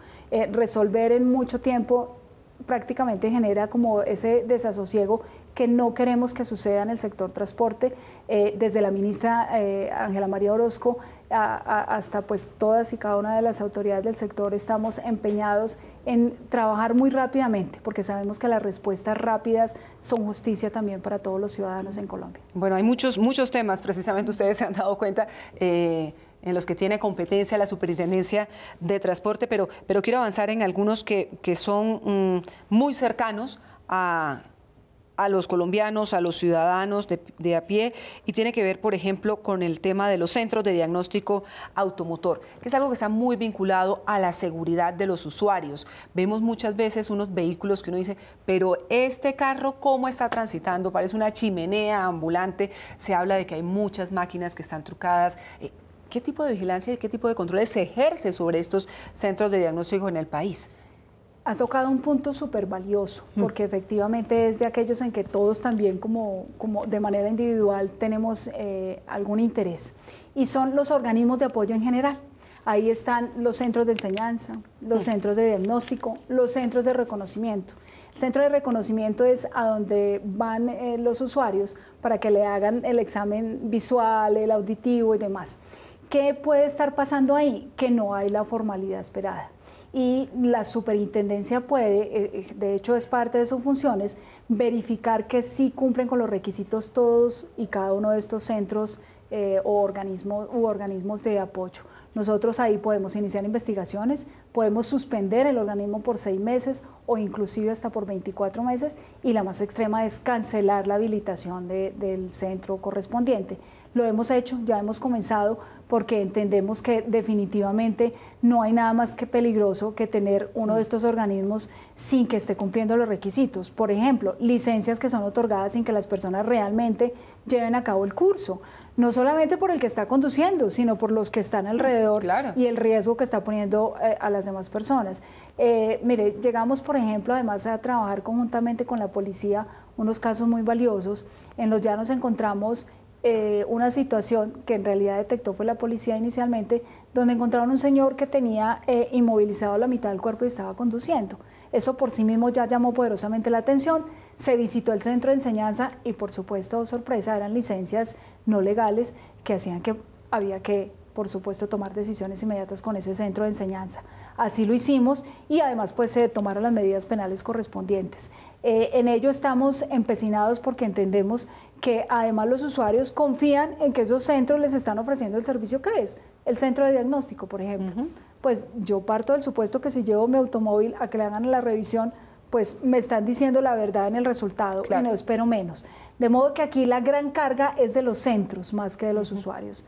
Resolver en mucho tiempo prácticamente genera como ese desasosiego que no queremos que suceda en el sector transporte. Desde la ministra Ángela María Orozco hasta pues todas y cada una de las autoridades del sector estamos empeñados en trabajar muy rápidamente, porque sabemos que las respuestas rápidas son justicia también para todos los ciudadanos en Colombia. Bueno, hay muchos temas, precisamente ustedes se han dado cuenta, en los que tiene competencia la Superintendencia de Transporte, pero quiero avanzar en algunos que son muy cercanos a los colombianos, a los ciudadanos de a pie, y tiene que ver, por ejemplo, con el tema de los centros de diagnóstico automotor, que es algo que está muy vinculado a la seguridad de los usuarios. Vemos muchas veces unos vehículos que uno dice, pero este carro, ¿cómo está transitando? Parece una chimenea ambulante. Se habla de que hay muchas máquinas que están trucadas. ¿Qué tipo de vigilancia y qué tipo de controles se ejerce sobre estos centros de diagnóstico en el país? Has tocado un punto súper valioso, porque efectivamente es de aquellos en que todos también como de manera individual tenemos algún interés, y son los organismos de apoyo en general. Ahí están los centros de enseñanza, los centros de diagnóstico, los centros de reconocimiento. El centro de reconocimiento es a donde van los usuarios para que le hagan el examen visual, el auditivo y demás. ¿Qué puede estar pasando ahí? Que no hay la formalidad esperada. Y la superintendencia puede, de hecho es parte de sus funciones, verificar que sí cumplen con los requisitos todos y cada uno de estos centros o organismos de apoyo. Nosotros ahí podemos iniciar investigaciones, podemos suspender el organismo por 6 meses o inclusive hasta por 24 meses, y la más extrema es cancelar la habilitación del centro correspondiente. Lo hemos hecho, ya hemos comenzado, porque entendemos que definitivamente no hay nada más que peligroso que tener uno de estos organismos sin que esté cumpliendo los requisitos. Por ejemplo, licencias que son otorgadas sin que las personas realmente lleven a cabo el curso. No solamente por el que está conduciendo, sino por los que están alrededor. Claro. Y el riesgo que está poniendo a las demás personas. Mire, llegamos, por ejemplo, además a trabajar conjuntamente con la policía unos casos muy valiosos. En los llanos encontramos una situación que en realidad detectó fue la policía inicialmente, donde encontraron un señor que tenía inmovilizado la mitad del cuerpo y estaba conduciendo. Eso por sí mismo ya llamó poderosamente la atención. Se visitó el centro de enseñanza y, por supuesto, sorpresa, eran licencias no legales que hacían que había que, por supuesto, tomar decisiones inmediatas con ese centro de enseñanza. Así lo hicimos, y además pues se tomaron las medidas penales correspondientes. En ello estamos empecinados porque entendemos que además los usuarios confían en que esos centros les están ofreciendo el servicio que es el centro de diagnóstico, por ejemplo. Pues yo parto del supuesto que si llevo mi automóvil a que le hagan la revisión, pues me están diciendo la verdad en el resultado. Claro. Y no espero menos. De modo que aquí la gran carga es de los centros más que de los usuarios.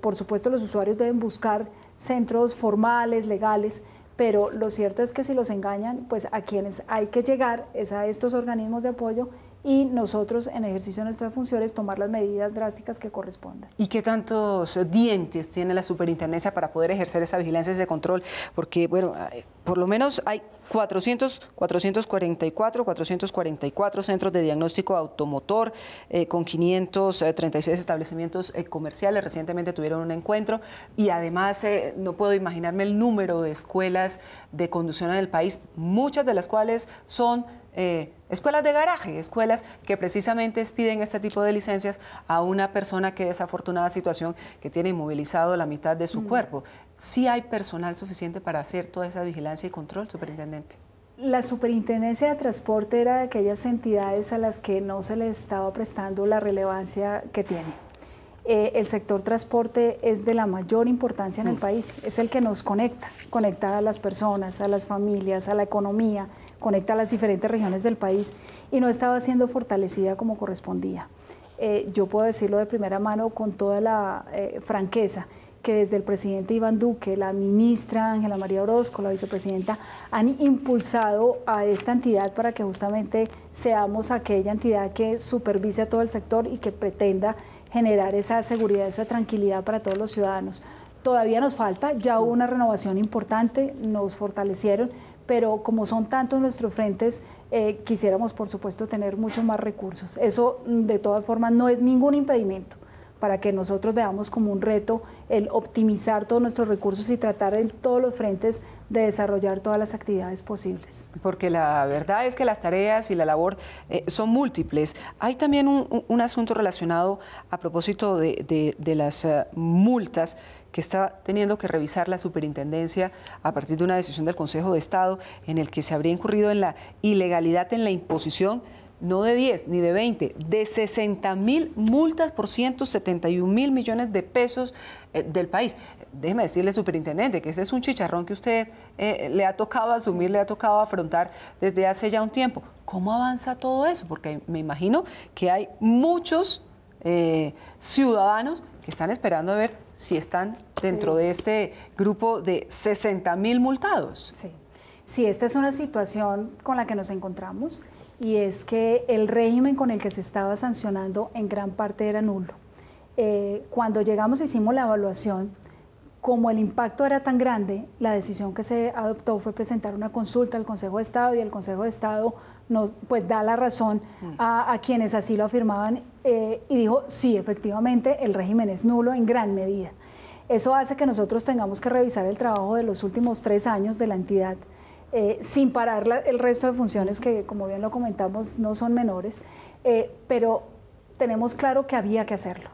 Por supuesto, los usuarios deben buscar centros formales, legales, pero lo cierto es que si los engañan, pues a quienes hay que llegar es a estos organismos de apoyo, y nosotros, en ejercicio de nuestras funciones, tomar las medidas drásticas que correspondan. ¿Y qué tantos dientes tiene la superintendencia para poder ejercer esa vigilancia, ese control? Porque, bueno, por lo menos hay 444 centros de diagnóstico automotor, con 536 establecimientos comerciales. Recientemente tuvieron un encuentro, y además no puedo imaginarme el número de escuelas de conducción en el país, muchas de las cuales son escuelas de garaje, escuelas que precisamente piden este tipo de licencias a una persona que, desafortunada situación, que tiene inmovilizado la mitad de su cuerpo. ¿Sí hay personal suficiente para hacer toda esa vigilancia y control, superintendente? La Superintendencia de Transporte era de aquellas entidades a las que no se les estaba prestando la relevancia que tiene. El sector transporte es de la mayor importancia en el país, es el que nos conecta a las personas, a las familias, a la economía, conecta a las diferentes regiones del país, y no estaba siendo fortalecida como correspondía. Yo puedo decirlo de primera mano con toda la franqueza, que desde el presidente Iván Duque, la ministra Ángela María Orozco, la vicepresidenta, han impulsado a esta entidad para que justamente seamos aquella entidad que supervise a todo el sector y que pretenda generar esa seguridad, esa tranquilidad para todos los ciudadanos. Todavía nos falta, ya hubo una renovación importante, nos fortalecieron, pero como son tantos nuestros frentes, quisiéramos por supuesto tener muchos más recursos. Eso de todas formas no es ningún impedimento para que nosotros veamos como un reto el optimizar todos nuestros recursos y tratar en todos los frentes de desarrollar todas las actividades posibles. Porque la verdad es que las tareas y la labor son múltiples. Hay también un asunto relacionado a propósito de las multas que está teniendo que revisar la superintendencia a partir de una decisión del Consejo de Estado en el que se habría incurrido en la ilegalidad en la imposición no de 10 ni de 20, de 60.000 multas por 171.000 millones de pesos del país. Déjeme decirle, superintendente, que ese es un chicharrón que usted le ha tocado asumir, le ha tocado afrontar desde hace ya un tiempo. ¿Cómo avanza todo eso? Porque me imagino que hay muchos ciudadanos que están esperando a ver si están dentro de este grupo de 60.000 multados. Sí, esta es una situación con la que nos encontramos, y es que el régimen con el que se estaba sancionando en gran parte era nulo. Cuando llegamos hicimos la evaluación, como el impacto era tan grande, la decisión que se adoptó fue presentar una consulta al Consejo de Estado, y el Consejo de Estado nos da la razón a quienes así lo afirmaban y dijo, sí, efectivamente el régimen es nulo en gran medida. Eso hace que nosotros tengamos que revisar el trabajo de los últimos 3 años de la entidad, sin parar el resto de funciones que, como bien lo comentamos, no son menores, pero tenemos claro que había que hacerlo.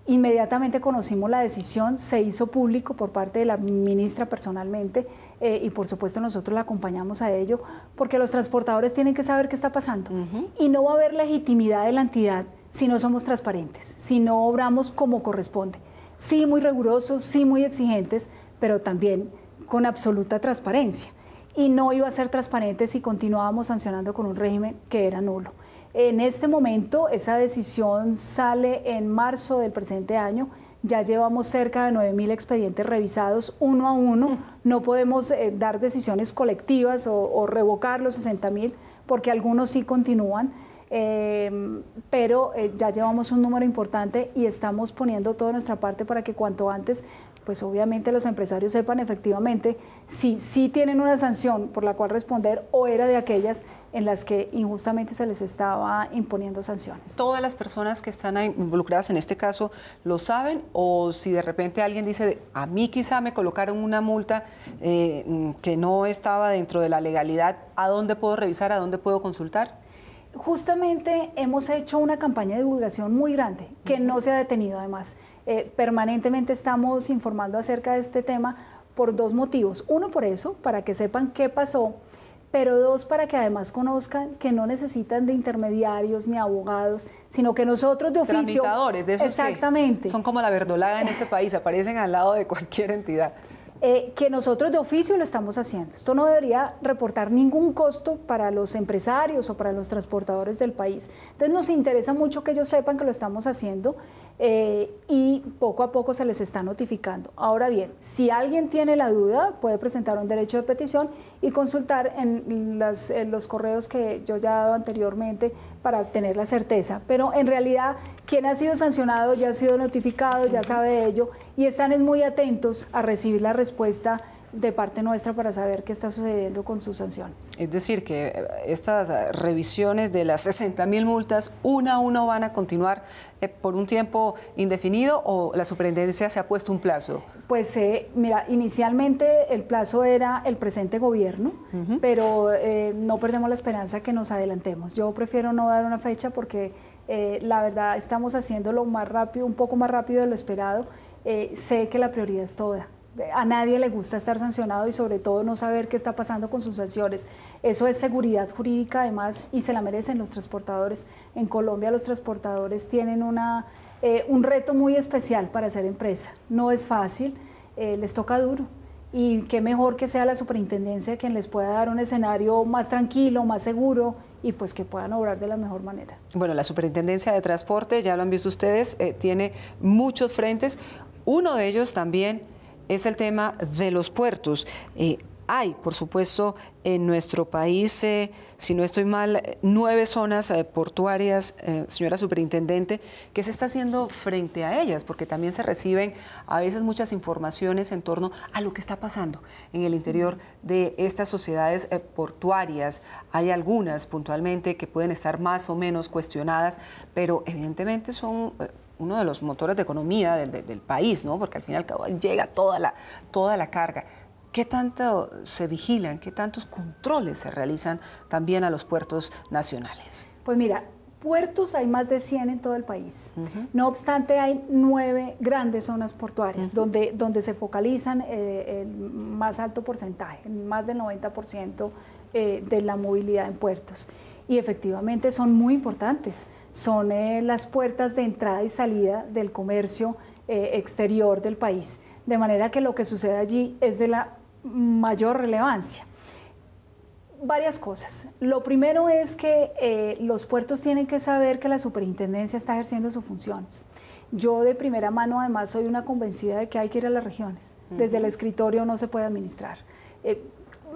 Inmediatamente conocimos la decisión, se hizo público por parte de la ministra personalmente, y por supuesto nosotros la acompañamos a ello, porque los transportadores tienen que saber qué está pasando. Y no va a haber legitimidad de la entidad si no somos transparentes, si no obramos como corresponde. Sí, muy rigurosos, sí, muy exigentes, pero también con absoluta transparencia. Y no iba a ser transparente si continuábamos sancionando con un régimen que era nulo. En este momento, esa decisión sale en marzo del presente año. Ya llevamos cerca de 9.000 expedientes revisados uno a uno. No podemos dar decisiones colectivas o revocar los 60.000, porque algunos sí continúan, pero ya llevamos un número importante y estamos poniendo toda nuestra parte para que cuanto antes, pues obviamente los empresarios sepan efectivamente si sí tienen una sanción por la cual responder o era de aquellas en las que injustamente se les estaba imponiendo sanciones. ¿Todas las personas que están involucradas en este caso lo saben? O si de repente alguien dice, a mí quizá me colocaron una multa que no estaba dentro de la legalidad, ¿a dónde puedo revisar, a dónde puedo consultar? Justamente hemos hecho una campaña de divulgación muy grande, que no se ha detenido además. Permanentemente estamos informando acerca de este tema por 2 motivos. Uno, por eso, para que sepan qué pasó, pero 2, para que además conozcan que no necesitan de intermediarios ni abogados, sino que nosotros de oficio... Tramitadores, de esos exactamente. Que son como la verdolaga en este país, aparecen al lado de cualquier entidad. Que nosotros de oficio lo estamos haciendo. Esto no debería reportar ningún costo para los empresarios o para los transportadores del país. Entonces nos interesa mucho que ellos sepan que lo estamos haciendo y poco a poco se les está notificando. Ahora bien, si alguien tiene la duda, puede presentar un derecho de petición y consultar en los correos que yo ya he dado anteriormente para obtener la certeza. Pero en realidad, quien ha sido sancionado ya ha sido notificado, ya sabe de ello, y están muy atentos a recibir la respuesta de parte nuestra para saber qué está sucediendo con sus sanciones. Es decir, que estas revisiones de las 60.000 multas, una a una van a continuar por un tiempo indefinido, ¿o la superintendencia se ha puesto un plazo? Pues mira, inicialmente el plazo era el presente gobierno, pero no perdemos la esperanza que nos adelantemos. Yo prefiero no dar una fecha porque la verdad estamos haciéndolo más rápido, un poco más rápido de lo esperado. Sé que la prioridad es toda. A nadie le gusta estar sancionado y sobre todo no saber qué está pasando con sus sanciones. Eso es seguridad jurídica además y se la merecen los transportadores. En Colombia los transportadores tienen un reto muy especial para ser empresa. No es fácil, les toca duro. Y qué mejor que sea la superintendencia quien les pueda dar un escenario más tranquilo, más seguro y pues que puedan obrar de la mejor manera. Bueno, la Superintendencia de Transporte, ya lo han visto ustedes, tiene muchos frentes. Uno de ellos también es el tema de los puertos. Hay, por supuesto, en nuestro país, si no estoy mal, 9 zonas portuarias, señora superintendente. ¿Qué se está haciendo frente a ellas? Porque también se reciben a veces muchas informaciones en torno a lo que está pasando en el interior de estas sociedades portuarias. Hay algunas puntualmente que pueden estar más o menos cuestionadas, pero evidentemente son uno de los motores de economía del país, ¿no? Porque al fin y al cabo llega toda la carga. ¿Qué tanto se vigilan, qué tantos controles se realizan también a los puertos nacionales? Pues mira, puertos hay más de 100 en todo el país. No obstante, hay 9 grandes zonas portuarias donde se focalizan el más alto porcentaje, más del 90% de la movilidad en puertos. Y efectivamente son muy importantes. Son las puertas de entrada y salida del comercio exterior del país. De manera que lo que sucede allí es de la mayor relevancia. Varias cosas. Lo primero es que los puertos tienen que saber que la superintendencia está ejerciendo sus funciones. Yo de primera mano además soy una convencida de que hay que ir a las regiones. Desde el escritorio no se puede administrar.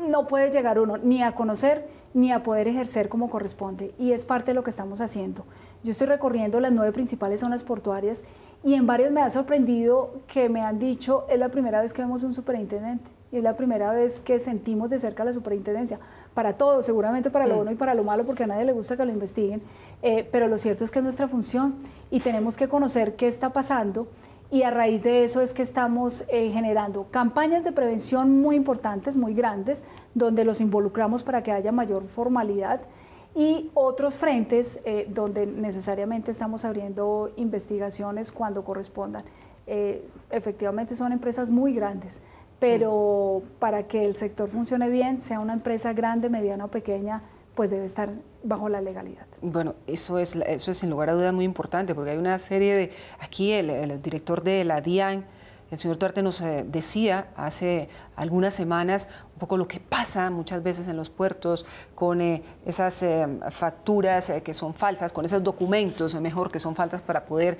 No puede llegar uno ni a conocer ni a poder ejercer como corresponde, y es parte de lo que estamos haciendo. Yo estoy recorriendo las 9 principales zonas portuarias y en varias me ha sorprendido que me han dicho, es la primera vez que vemos un superintendente. Y es la primera vez que sentimos de cerca la superintendencia, para todo, seguramente para lo bueno y para lo malo, porque a nadie le gusta que lo investiguen, pero lo cierto es que es nuestra función y tenemos que conocer qué está pasando, y a raíz de eso es que estamos generando campañas de prevención muy importantes, muy grandes, donde los involucramos para que haya mayor formalidad, y otros frentes donde necesariamente estamos abriendo investigaciones cuando correspondan. Efectivamente son empresas muy grandes, pero para que el sector funcione bien, sea una empresa grande, mediana o pequeña, pues debe estar bajo la legalidad. Bueno, eso es sin lugar a dudas muy importante, porque hay una serie de... Aquí el director de la DIAN, el señor Duarte, nos decía hace algunas semanas un poco lo que pasa muchas veces en los puertos con esas facturas que son falsas, con esos documentos, mejor, que son falsas para poder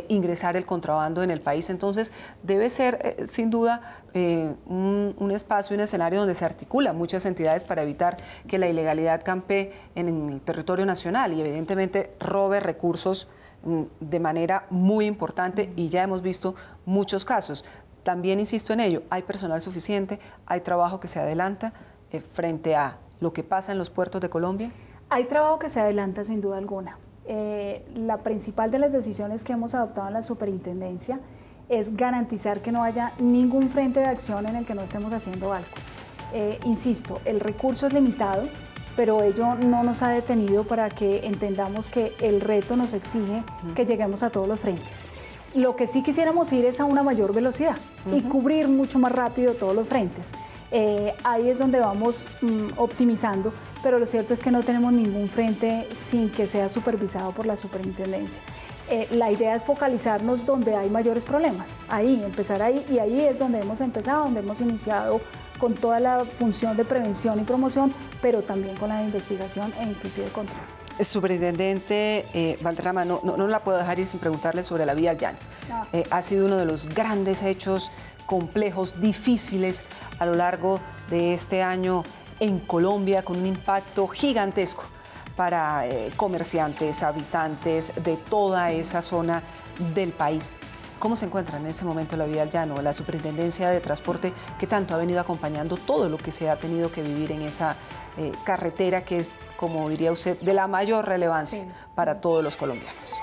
ingresar el contrabando en el país. Entonces, debe ser, sin duda, un espacio, un escenario donde se articulan muchas entidades para evitar que la ilegalidad campee en el territorio nacional y, evidentemente, robe recursos de manera muy importante, y ya hemos visto muchos casos. También insisto en ello, hay personal suficiente, hay trabajo que se adelanta frente a lo que pasa en los puertos de Colombia. Hay trabajo que se adelanta sin duda alguna. La principal de las decisiones que hemos adoptado en la superintendencia es garantizar que no haya ningún frente de acción en el que no estemos haciendo algo. Insisto, el recurso es limitado, pero ello no nos ha detenido para que entendamos que el reto nos exige que lleguemos a todos los frentes. Lo que sí quisiéramos ir es a una mayor velocidad y cubrir mucho más rápido todos los frentes. Ahí es donde vamos optimizando, pero lo cierto es que no tenemos ningún frente sin que sea supervisado por la superintendencia. La idea es focalizarnos donde hay mayores problemas, empezar ahí, y ahí es donde hemos empezado, donde hemos iniciado con toda la función de prevención y promoción, pero también con la de investigación e inclusive control. Superintendente Valderrama, no la puedo dejar ir sin preguntarle sobre la vía al llano. Ha sido uno de los grandes hechos complejos, difíciles a lo largo de este año en Colombia, con un impacto gigantesco para comerciantes, habitantes de toda esa zona del país. ¿Cómo se encuentra en ese momento la vía al llano, la Superintendencia de Transporte, que tanto ha venido acompañando todo lo que se ha tenido que vivir en esa carretera que es, como diría usted, de la mayor relevancia para todos los colombianos?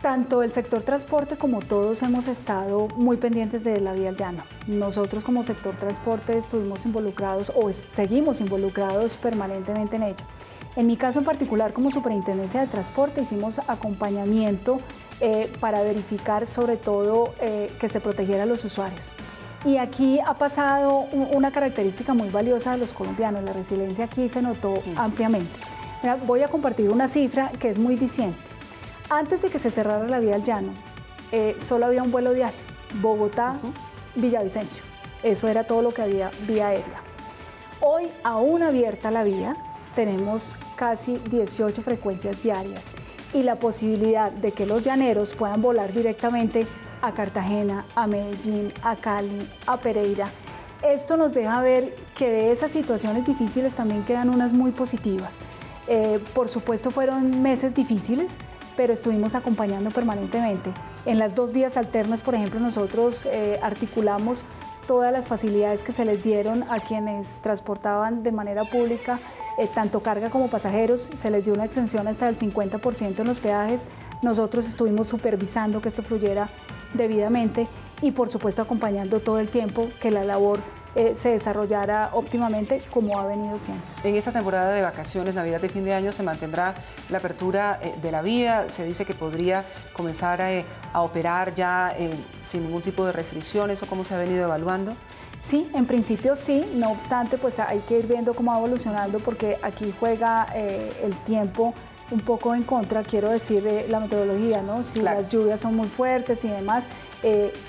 Tanto el sector transporte como todos hemos estado muy pendientes de la vía al llano. Nosotros como sector transporte estuvimos involucrados o seguimos involucrados permanentemente en ello. En mi caso en particular, como Superintendencia de Transporte, hicimos acompañamiento para verificar sobre todo que se protegiera a los usuarios. Y aquí ha pasado una característica muy valiosa de los colombianos. La resiliencia aquí se notó ampliamente. Mira, voy a compartir una cifra que es muy diciente. Antes de que se cerrara la vía al llano, solo había un vuelo diario, Bogotá-Villavicencio. Eso era todo lo que había vía aérea. Hoy, aún abierta la vía, tenemos casi 18 frecuencias diarias y la posibilidad de que los llaneros puedan volar directamente a Cartagena, a Medellín, a Cali, a Pereira. Esto nos deja ver que de esas situaciones difíciles también quedan unas muy positivas. Por supuesto fueron meses difíciles, pero estuvimos acompañando permanentemente. En las 2 vías alternas, por ejemplo, nosotros articulamos todas las facilidades que se les dieron a quienes transportaban de manera pública, tanto carga como pasajeros. Se les dio una exención hasta del 50% en los peajes. Nosotros estuvimos supervisando que esto fluyera debidamente y, por supuesto, acompañando todo el tiempo que la labor se desarrollara óptimamente como ha venido siendo. En esta temporada de vacaciones, Navidad y fin de año, se mantendrá la apertura de la vía. Se dice que podría comenzar a operar ya sin ningún tipo de restricciones, o cómo se ha venido evaluando. Sí, en principio sí, no obstante, pues hay que ir viendo cómo va evolucionando, porque aquí juega el tiempo un poco en contra, quiero decir, la meteorología, ¿no? Si claro, las lluvias son muy fuertes y demás,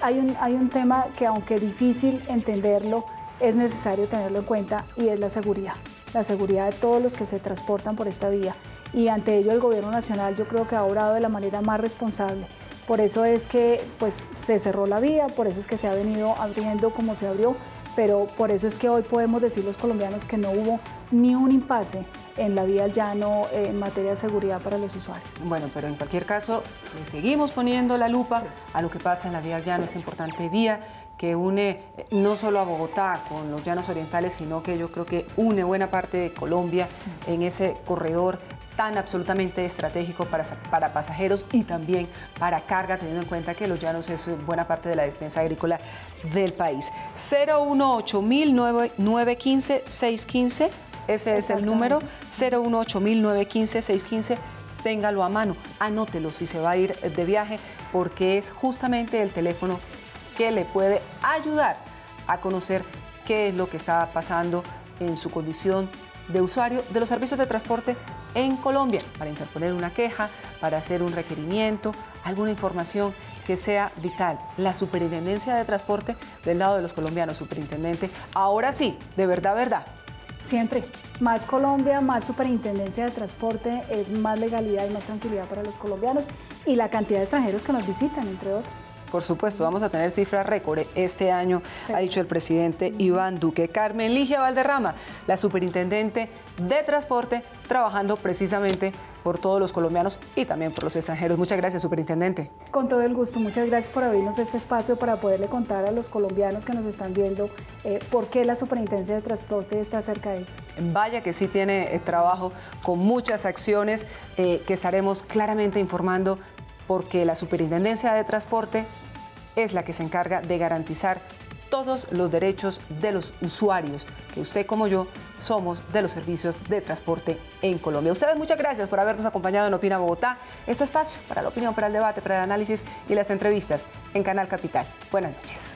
hay un tema que, aunque difícil entenderlo, es necesario tenerlo en cuenta, y es la seguridad de todos los que se transportan por esta vía, y ante ello el Gobierno Nacional yo creo que ha obrado de la manera más responsable. Por eso es que pues, se cerró la vía, por eso es que se ha venido abriendo como se abrió, pero por eso es que hoy podemos decir los colombianos que no hubo ni un impasse en la vía al llano en materia de seguridad para los usuarios. Bueno, pero en cualquier caso, seguimos poniendo la lupa a lo que pasa en la vía al llano, esta importante vía que une no solo a Bogotá con los llanos orientales, sino que yo creo que une buena parte de Colombia en ese corredor tan absolutamente estratégico para pasajeros y también para carga, teniendo en cuenta que los llanos es buena parte de la despensa agrícola del país. 018-915-615, ese es el número, 018-915-615, téngalo a mano, anótelo si se va a ir de viaje, porque es justamente el teléfono que le puede ayudar a conocer qué es lo que está pasando en su condición de usuario de los servicios de transporte en Colombia, para interponer una queja, para hacer un requerimiento, alguna información que sea vital. La Superintendencia de Transporte del lado de los colombianos, superintendente, ahora sí, de verdad. Siempre. Más Colombia, más Superintendencia de Transporte, es más legalidad y más tranquilidad para los colombianos y la cantidad de extranjeros que nos visitan, entre otros. Por supuesto, vamos a tener cifras récord este año, sí, ha dicho el presidente Iván Duque. Carmen Ligia Valderrama, la superintendente de Transporte, trabajando precisamente por todos los colombianos y también por los extranjeros. Muchas gracias, superintendente. Con todo el gusto, muchas gracias por abrirnos este espacio para poderle contar a los colombianos que nos están viendo por qué la Superintendencia de Transporte está cerca de ellos. Vaya que sí tiene trabajo con muchas acciones que estaremos claramente informando, porque la Superintendencia de Transporte es la que se encarga de garantizar todos los derechos de los usuarios, que usted como yo somos de los servicios de transporte en Colombia. Ustedes, muchas gracias por habernos acompañado en Opina Bogotá, este espacio para la opinión, para el debate, para el análisis y las entrevistas en Canal Capital. Buenas noches.